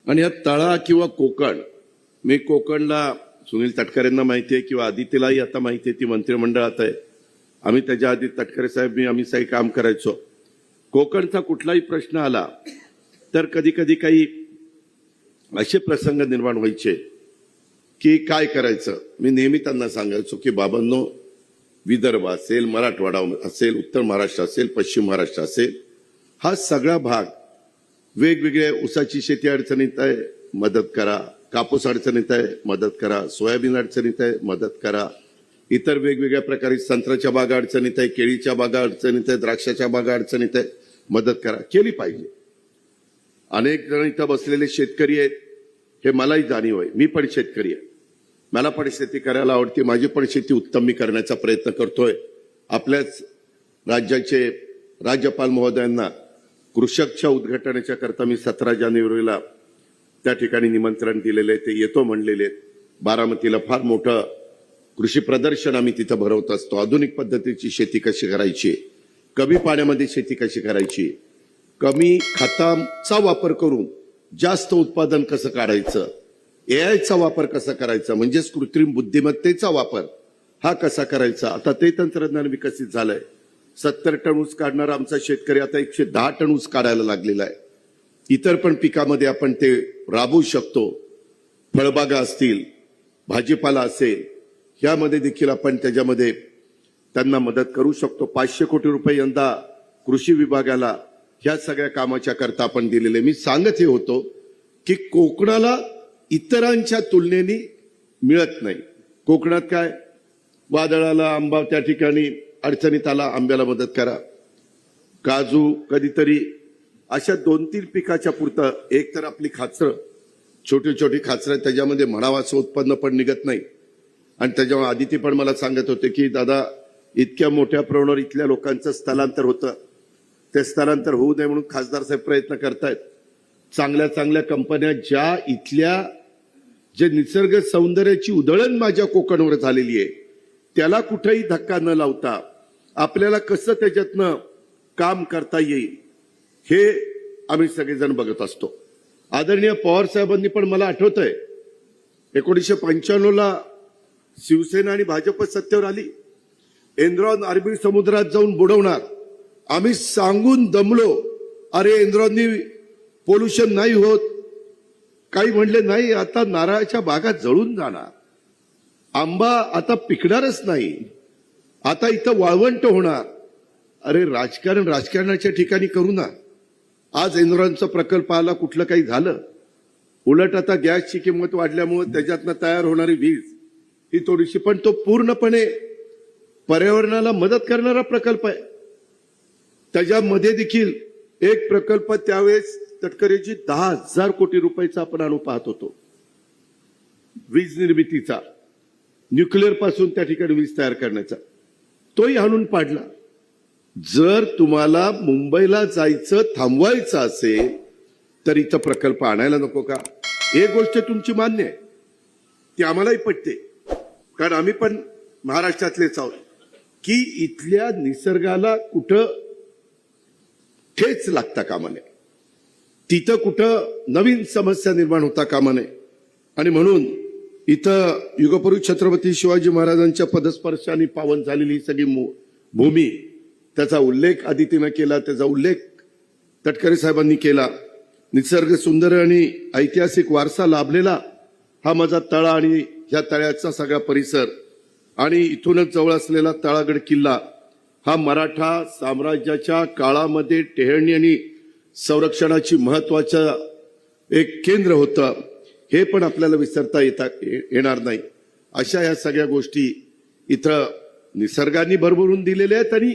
आणि या तळा किंवा कोकण, मी कोकणला सुनील तटकरेंना माहिती आहे किंवा आदित्यलाही आता माहिती आहे, ती मंत्रिमंडळात आहे. आम्ही त्याच्या आधी तटकरे साहेब आम्ही सही काम करायचो. कोकणचा कुठलाही प्रश्न आला तर कधी कधी काही असे प्रसंग निर्माण व्हायचे की काय करायचं. मी नेहमी त्यांना सांगायचो की बाबांनो, विदर्भ असेल, मराठवाडा असेल, उत्तर महाराष्ट्र असेल, पश्चिम महाराष्ट्र असेल, हा सगळा भाग वेगवेगळ्या ऊसाची शेती अडचणीत आहे, मदत करा. कापूस अडचणीत आहे, मदत करा. सोयाबीन अडचणीत आहे, मदत करा. इतर वेगवेगळ्या प्रकारे संत्र्याच्या बागा अडचणीत आहे, केळीच्या बागा अडचणीत आहे, द्राक्षाच्या बागा अडचणीत आहे, मदत करा. केली पाहिजे. अनेक जण इथं बसलेले शेतकरी आहेत, हे मलाही जाणीव आहे. मी पण शेतकरी आहे, मला पण शेती करायला आवडते. माझी पण शेती उत्तम मी करण्याचा प्रयत्न करतोय. आपल्याच राज्याचे राज्यपाल महोदयांना कृषकच्या उद्घाटनाच्या करता मी 17 जानेवारीला त्या ठिकाणी निमंत्रण दिलेले आहे. ते येतो म्हणलेले आहेत. बारामतीला फार मोठं कृषी प्रदर्शन आम्ही तिथं भरवत असतो. आधुनिक पद्धतीची शेती कशी करायची, कमी पाण्यामध्ये शेती कशी करायची, कमी खतांचा वापर करून जास्त उत्पादन कसं काढायचं, एआयचा वापर कसा करायचा, म्हणजेच कृत्रिम बुद्धिमत्तेचा वापर हा कसा करायचा. आता ते तंत्रज्ञान विकसित झालंय. 70 टन ऊस काढणारा आमचा शेतकरी आता 110 टन ऊस काढायला लागलेला आहे. इतर पण पिकामध्ये आपण ते राबवू शकतो. फळबागा असतील, भाजीपाला असेल, यामध्ये देखील आपण त्याच्यामध्ये त्यांना मदत करू शकतो. 500 कोटी रुपये यंदा कृषी विभागाला ह्या सगळ्या कामाच्या करता आपण दिलेले. मी सांगत हे होतो की कोकणाला इतरांच्या तुलनेने मिळत नाही. कोकणात काय, वादळाला आंबा त्या ठिकाणी अडचणीत आला, आंब्याला मदत करा. काजू कधीतरी अशा 2-3 पिकाच्या पुरतं. एक तर आपली खाचरं, छोटी छोटी खाचरं, त्याच्यामध्ये म्हणावं असं उत्पन्न पण निघत नाही. आणि त्याच्यामुळे आदिती पण मला सांगत होते की दादा, इतक्या मोठ्या प्रमाणावर इथल्या लोकांचं स्थलांतर होतं, ते स्थलांतर होऊ नये म्हणून खासदार साहेब प्रयत्न करतायत. चांगल्या चांगल्या कंपन्या, ज्या इथल्या जे निसर्ग सौंदर्याची उधळण माझ्या कोकणवर झालेली आहे, त्याला कुठेही धक्का न लावता आपल्याला कसं त्याच्यातनं काम करता येईल हे आम्ही सगळेजण बघत असतो. आदरणीय पवार साहेबांनी पण, मला आठवतंय 1995ला शिवसेना आणि भाजप सत्तेवर आली. एनरॉन अरबी समुद्रात जाऊन बुडवणार. आम्ही सांगून दमलो, अरे एनरॉननी पोल्युशन नाही होत. काही म्हणले नाही, आता नारळाच्या बागा जळून जाणार, आंबा आता पिकणारच नाही, आता इथं वाळवंट होणार. अरे राजकारण राजकारणाच्या ठिकाणी करू ना. आज एनरॉनचा प्रकल्प आला, कुठलं काही झालं. उलट आता गॅसची किंमत वाढल्यामुळे त्याच्यातनं तयार होणारी वीज ही थोडीशी, पण तो पूर्णपणे पर्यावरणाला मदत करणारा प्रकल्प आहे. त्याच्यामध्ये देखील एक प्रकल्प त्यावेळेस तटकरेची 10,000 कोटी रुपयाचा आपण आणू पाहत होतो, वीज निर्मितीचा, न्यूक्लिअर पासून त्या ठिकाणी वीज तयार करण्याचा. तोही आणून पाडला. जर तुम्हाला मुंबईला जायचं थांबवायचं असेल तर इथं प्रकल्प आणायला नको का? एक गोष्ट तुमची मान्य आहे, ती आम्हालाही पटते, कारण आम्ही पण महाराष्ट्रातलेच आहोत, की इथल्या निसर्गाला कुठं ठेच लागता कामा नये, तिथं कुठं नवीन समस्या निर्माण होता कामा नये. आणि म्हणून इथं युगपुरुष छत्रपती शिवाजी महाराजांच्या पदस्पर्शाने पावन झालेली ही सगळी भूमी, त्याचा उल्लेख आदितीनं केला, त्याचा उल्लेख तटकरे साहेबांनी केला. निसर्ग सुंदर आणि ऐतिहासिक वारसा लाभलेला हा माझा तळा आणि ह्या तळ्याचा सगळा परिसर आणि इथूनच जवळ असलेला तळागड किल्ला हा मराठा साम्राज्याच्या काळामध्ये टेहळणी आणि संरक्षणाची महत्वाचं एक केंद्र होतं. हे पण आपल्याला विसरता येणार नाही. अशा या सगळ्या गोष्टी इथं निसर्गाने भरभरून दिलेल्या आहेत आणि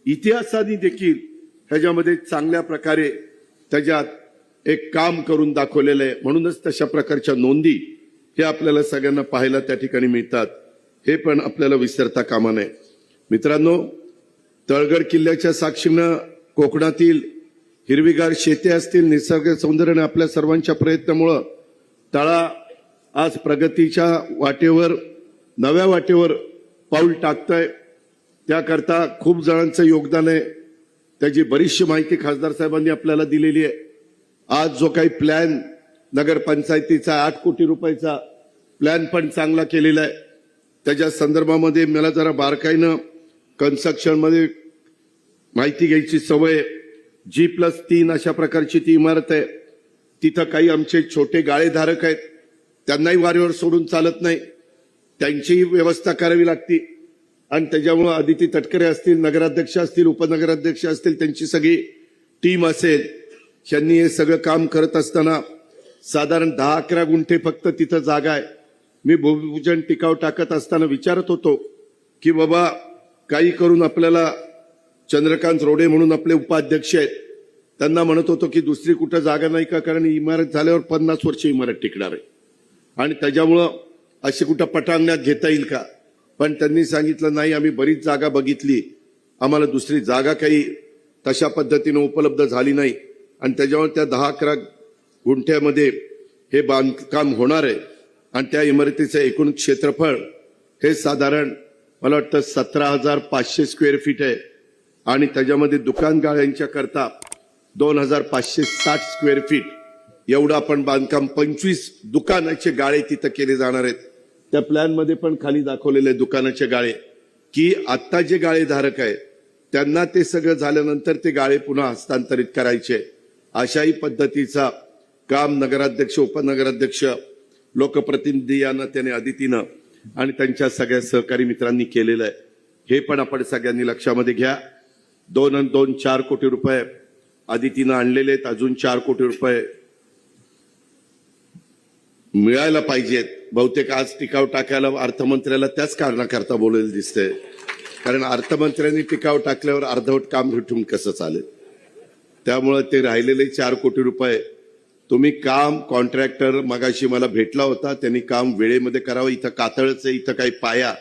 इतिहासाने देखील ह्याच्यामध्ये चांगल्या प्रकारे त्याच्यात एक काम करून दाखवलेलं आहे. म्हणूनच तशा प्रकारच्या नोंदी हे आपल्याला सगळ्यांना पाहायला त्या ठिकाणी मिळतात. हे पण आपल्याला विसरता कामा नये. मित्रांनो, तळगड किल्ल्याच्या साक्षीनं कोकणातील हिरवीगार शेती असतील, निसर्ग सौंदर्याने आपल्या सर्वांच्या प्रयत्नामुळं तळा आज प्रगतीच्या वाटेवर, नव्या वाटेवर पाऊल टाकतंय. त्याकरता खूप जणांचं योगदान आहे. त्याची बरीचशी माहिती खासदार साहेबांनी आपल्याला दिलेली आहे. आज जो काही प्लॅन नगरपंचायतीचा 8 कोटी रुपयाचा प्लॅन पण चांगला केलेला आहे. त्याच्या संदर्भामध्ये मला जरा बारकाईनं कन्स्ट्रक्शन मध्ये माहिती घ्यायची सवय. G+3 अशा प्रकारची ती इमारत आहे. तिथं काही आमचे छोटे गाळेधारक आहेत, त्यांनाही वारीवर सोडून चालत नाही, त्यांचीही व्यवस्था करावी लागते. आणि त्याच्यामुळे आदिती तटकरे असतील, नगराध्यक्ष असतील, उपनगराध्यक्ष असतील, त्यांची सगळी टीम असेल, त्यांनी हे सगळं काम करत असताना साधारण 10-11 गुंठे फक्त तिथं जागा आहे. मी भूमिपूजन टिकाव टाकत असताना विचारत होतो की बाबा काही करून आपल्याला चंद्रकांत रोडे म्हणून आपले उपाध्यक्ष आहेत, त्यांना म्हणत होतो की दुसरी कुठं जागा नाही का, कारण इमारत झाल्यावर 50 वर्ष इमारत टिकणार आहे आणि त्याच्यामुळं अशी कुठं पटांगणात घेता येईल का. पण त्यांनी सांगितलं नाही, आम्ही बरीच जागा बघितली, आम्हाला दुसरी जागा काही तशा पद्धतीने उपलब्ध झाली नाही आणि त्याच्यामुळे त्या 10-11 गुंठ्यामध्ये हे बांधकाम होणार आहे. आणि त्या इमारतीचं एकूण क्षेत्रफळ हे साधारण मला वाटतं 17,500 स्क्वेअर फीट आहे आणि त्याच्यामध्ये दुकान गाळ्यांच्या करता 2,560 स्क्वेअर फीट एवढं आपण बांधकाम 25 दुकानाचे गाळे तिथं केले जाणार आहेत. त्या प्लॅन मध्ये पण खाली दाखवलेले दुकानाचे गाळे की आता जे गाळेधारक आहेत त्यांना ते सगळं झाल्यानंतर ते गाळे पुन्हा हस्तांतरित करायचे. अशाही पद्धतीचा काम नगराध्यक्ष, उपनगराध्यक्ष, लोकप्रतिनिधी यांना त्याने आदितीनं आणि त्यांच्या सगळ्या सहकारी मित्रांनी केलेलं आहे. हे पण आपण सगळ्यांनी लक्षामध्ये घ्या. 4 कोटी रुपये आदितीनं आणलेले आहेत. अजून 4 कोटी रुपये मिळायला पाहिजेत. बहुतेक आज टिकाव टाकायला अर्थमंत्र्याला त्याच कारणाकरता बोलायला दिसतंय, कारण अर्थमंत्र्यांनी टिकाव टाकल्यावर अर्धवट काम भेटून कसं चालेल. त्यामुळे ते राहिलेले 4 कोटी रुपये तुम्ही काम कॉन्ट्रॅक्टर मगाशी मला भेटला होता, त्यांनी काम वेळेमध्ये करावं. इथं कातळच आहे, इथं काही पाया,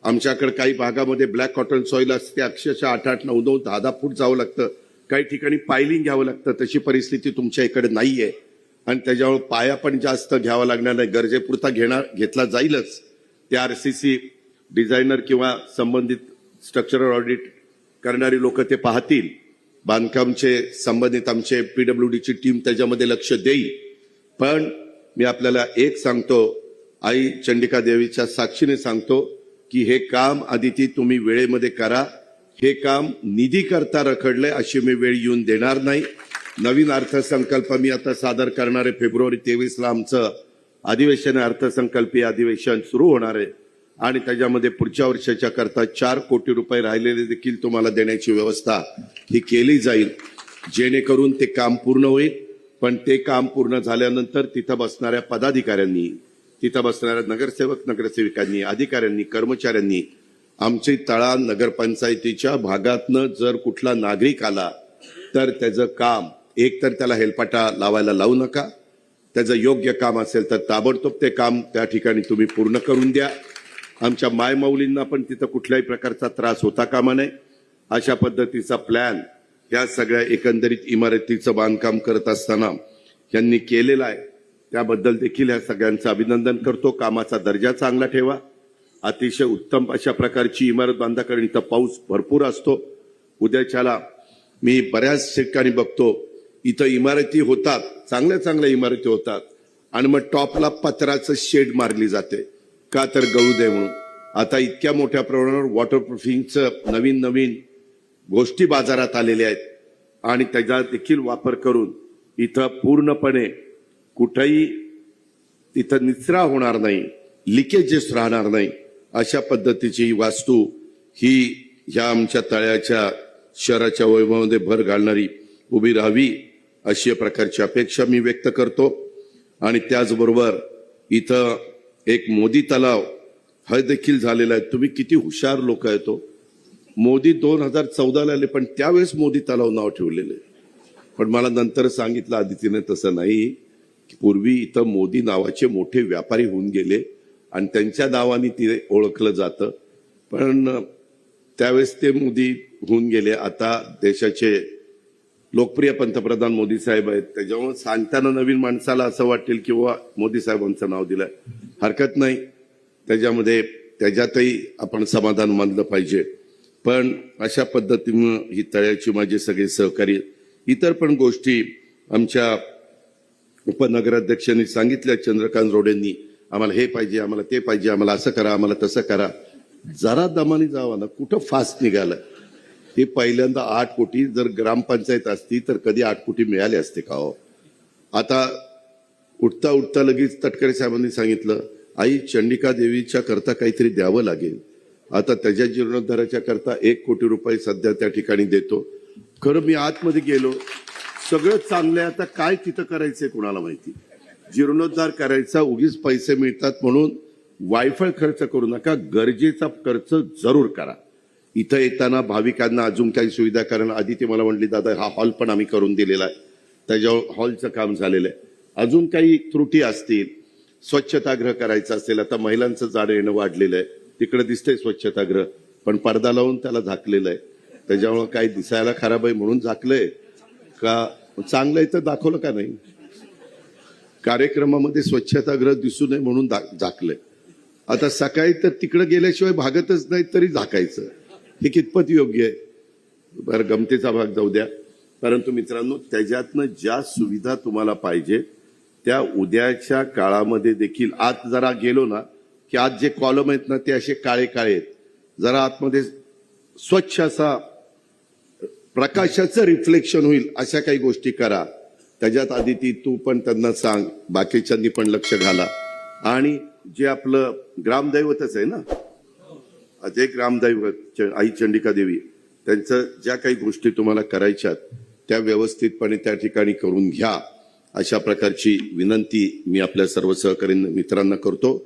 आमच्याकडे काही भागामध्ये ब्लॅक कॉटन सॉइल असते, अक्षरशः 8-8, 9-9, 10-10 फूट जावं लागतं, काही ठिकाणी पायलिंग घ्यावं लागतं. तशी परिस्थिती तुमच्या इकडे नाहीये आणि त्याच्यामुळे पाया पण जास्त घ्यावा लागणार नाही, गरजेपुरता घेतला जाईलच. ते RCC डिझायनर किंवा संबंधित स्ट्रक्चरल ऑडिट करणारी लोक ते पाहतील. बांधकामचे संबंधित आमचे PWDची टीम त्याच्यामध्ये लक्ष देईल. पण मी आपल्याला एक सांगतो, आई चंडिका देवीच्या साक्षीने सांगतो की हे काम आदिती तुम्ही वेळेमध्ये करा. हे काम निधी करता रखडले अशी मी वेळ येऊन देणार नाही. नवीन अर्थसंकल्प मी आता सादर करणार आहे. फेब्रुवारी 23ला आमचं अधिवेशन, अर्थसंकल्पीय अधिवेशन सुरू होणार आहे आणि त्याच्यामध्ये पुढच्या वर्षाच्या करता 4 कोटी रुपये राहिलेले देखील तुम्हाला देण्याची व्यवस्था ही केली जाईल, जेणेकरून ते काम पूर्ण होईल. पण ते काम पूर्ण झाल्यानंतर तिथं बसणाऱ्या पदाधिकाऱ्यांनी, तिथं बसणाऱ्या नगरसेवक, नगरसेविकांनी, अधिकाऱ्यांनी, कर्मचाऱ्यांनी आमची तळा नगरपंचायतीच्या भागातनं जर कुठला नागरिक आला तर त्याचं काम एकतर त्याला हेलपाटा लावायला लावू नका. त्याचं योग्य काम असेल तर ताबडतोब ते काम त्या ठिकाणी तुम्ही पूर्ण करून द्या. आमच्या मायमाऊलींना पण तिथं कुठल्याही प्रकारचा त्रास होता कामा नये अशा पद्धतीचा प्लॅन या सगळ्या एकंदरीत इमारतीचं बांधकाम करत असताना यांनी केलेला आहे. त्याबद्दल देखील या सगळ्यांचं अभिनंदन करतो. कामाचा दर्जा चांगला ठेवा. अतिशय उत्तम अशा प्रकारची इमारत बांधा, कारण इथं पाऊस भरपूर असतो. उद्याच्याला मी बऱ्याच ठिकाणी बघतो इथं इमारती होतात, चांगल्या चांगल्या इमारती होतात आणि मग टॉपला पत्राचं शेड मारली जाते, का तर गळू दे म्हणून. आता इतक्या मोठ्या प्रमाणावर वॉटरप्रूफिंगचं नवीन नवीन गोष्टी बाजारात आलेल्या आहेत आणि त्याचा देखील वापर करून इथं पूर्णपणे कुठेही तिथं निचरा होणार नाही, लिकेजेस राहणार नाही अशा पद्धतीची वास्तू ही ह्या आमच्या तळ्याच्या शहराच्या वैभवामध्ये भर घालणारी उभी राहावी अशी प्रकारची अपेक्षा मी व्यक्त करतो. आणि त्याचबरोबर इथं एक मोदी तलाव हा देखील झालेला आहे. तुम्ही किती हुशार लोक आहेत. तो मोदी 2014ला आले, पण त्यावेळेस मोदी तलाव नाव ठेवलेलं आहे. पण मला नंतर सांगितलं आदितीने तसं नाही, पूर्वी इथं मोदी नावाचे मोठे व्यापारी होऊन गेले आणि त्यांच्या नावाने ते ओळखलं जातं. पण त्यावेळेस ते मोदी होऊन गेले. आता देशाचे लोकप्रिय पंतप्रधान मोदी साहेब आहेत, त्याच्यामुळे सांगताना नवीन माणसाला असं वाटेल किंवा मोदी साहेबांचं नाव दिलंय, हरकत नाही. त्याच्यामध्ये त्याच्यातही आपण समाधान मानलं पाहिजे. पण अशा पद्धतीनं ही तळ्याची माझे सगळे सहकारी, इतर पण गोष्टी आमच्या उपनगराध्यक्षांनी सांगितलं चंद्रकांत रोडेंनी आम्हाला हे पाहिजे, आम्हाला ते पाहिजे, आम्हाला असं करा, आम्हाला तसं करा. जरा दमाने जावा ना, कुठं फास्ट निघालं. हे पहिल्यांदा 8 कोटी जर ग्रामपंचायत असती तर कधी 8 कोटी मिळाले असते का हो. आता उठता उठता लगेच तटकरे साहेबांनी सांगितलं आई चंडिका देवीच्या करता काहीतरी द्यावं लागेल. आता त्याच्या जीर्णोद्धाराच्या करता 1 कोटी रुपये सध्या त्या ठिकाणी देतो. खरं मी आतमध्ये गेलो, सगळं चांगलंय, आता काय तिथं करायचंय कुणाला माहिती. जीर्णोद्धार करायचा, उगीच पैसे मिळतात म्हणून वायफळ खर्च करू नका, गरजेचा खर्च जरूर करा. इथं येताना भाविकांना अजून काही सुविधा करणं, आधी ते मला म्हणली दादा हा हॉल पण आम्ही करून दिलेला आहे, त्याच्यावर हॉलचं काम झालेलं आहे. अजून काही त्रुटी असतील, स्वच्छतागृह करायचं असेल, आता महिलांचं जाणं येणं वाढलेलं आहे, तिकडे दिसतंय स्वच्छतागृह पण पडदा लावून त्याला झाकलेलं आहे, त्याच्यामुळे काही दिसायला खराब आहे म्हणून झाकलंय का चांगलं आहे तर दाखवलं का नाही. कार्यक्रमामध्ये स्वच्छतागृह दिसू नये म्हणून झाकलंय. आता सकाळी तर तिकडे गेल्याशिवाय भागतच नाही तरी झाकायचं, हे कितपत योग्य आहे. बरं गमतीचा भाग जाऊ द्या. परंतु मित्रांनो त्याच्यातनं ज्या सुविधा तुम्हाला पाहिजे त्या उद्याच्या काळामध्ये देखील आत जरा गेलो ना की आज जे कॉलम आहेत ना ते असे काळे काळे आहेत, जरा आतमध्ये स्वच्छ असा प्रकाशाचं रिफ्लेक्शन होईल अशा काही गोष्टी करा. त्याच्यात आधी ती तू पण त्यांना सांग, बाकीच्यांनी पण लक्ष घाला. आणि जे आपलं ग्रामदैवतच आहे ना, जे ग्रामदैवत आई चंडिका देवी, त्यांचं ज्या काही गोष्टी तुम्हाला करायच्यात त्या व्यवस्थितपणे त्या ठिकाणी करून घ्या, अशा प्रकारची विनंती मी आपल्या सर्व सहकारी मित्रांना करतो.